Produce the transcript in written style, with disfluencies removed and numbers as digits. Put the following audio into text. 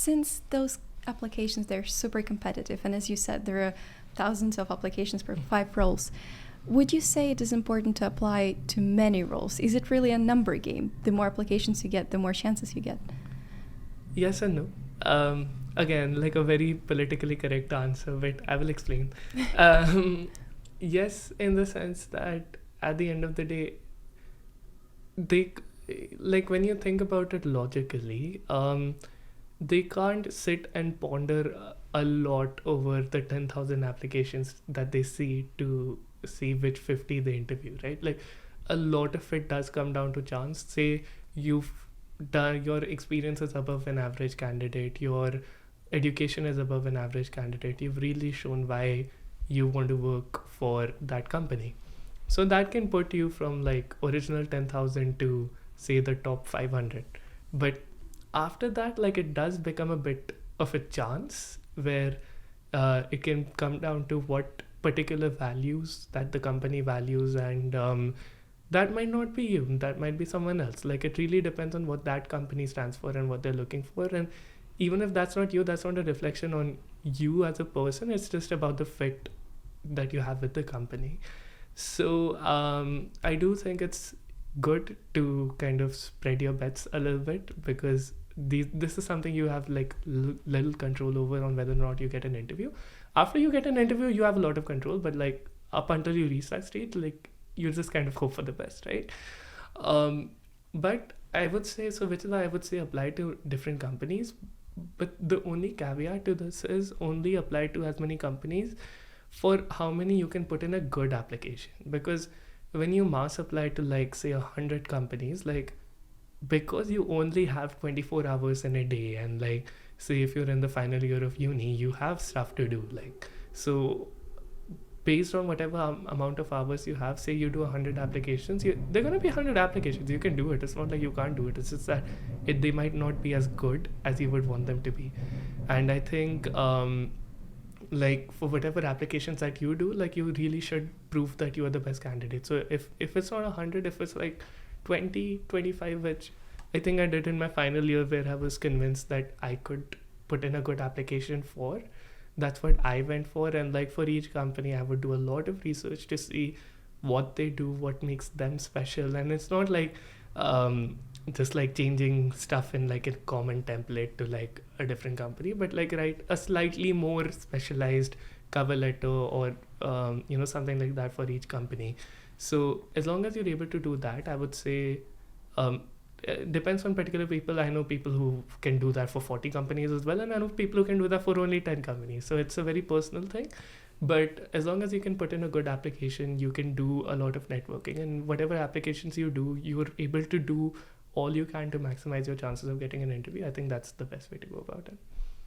since those applications, they're super competitive, and as you said, there are thousands of applications per 5 roles, would you say it is important to apply to many roles? Is it really a number game? The more applications you get, the more chances you get. Yes and no. Again, like a very politically correct answer, but I will explain. Yes, in the sense that at the end of the day, they, like when you think about it logically, they can't sit and ponder a lot over the 10,000 applications that they see to see which 50 they interview, right? Like a lot of it does come down to chance. Say you've done, your experience is above an average candidate, your education is above an average candidate, you've really shown why you want to work for that company. So that can put you from like original 10,000 to say the top 500. But after that, like it does become a bit of a chance where it can come down to what particular values that the company values, and that might not be you, that might be someone else. Like it really depends on what that company stands for and what they're looking for. And even if that's not you, that's not a reflection on you as a person, it's just about the fit that you have with the company. So I do think it's good to kind of spread your bets a little bit, because this is something you have like little control over on whether or not you get an interview. After you get an interview, you have a lot of control, but like up until you reach that stage, like you just kind of hope for the best, right? But I would say, so which is why I would say apply to different companies, but the only caveat to this is only apply to as many companies for how many you can put in a good application. Because when you mass apply to like say 100 companies, like because you only have 24 hours in a day, and like say if you're in the final year of uni, you have stuff to do, like so based on whatever amount of hours you have, say you do 100 applications, they're going to be 100 applications, you can do it, it's not like you can't do it, it's just that they might not be as good as you would want them to be. And I think like for whatever applications that you do, like you really should prove that you are the best candidate. So if it's not 100, if it's like 20, 25, which I think I did in my final year, where I was convinced that I could put in a good application for, that's what I went for. And like for each company, I would do a lot of research to see what they do, what makes them special. And it's not like just like changing stuff in like a common template to like a different company, but like write a slightly more specialized cover letter or something like that for each company. So as long as you're able to do that, I would say it depends on particular people. I know people who can do that for 40 companies as well, and I know people who can do that for only 10 companies. So it's a very personal thing. But as long as you can put in a good application, you can do a lot of networking, and whatever applications you do, you're able to do all you can to maximize your chances of getting an interview. I think that's the best way to go about it.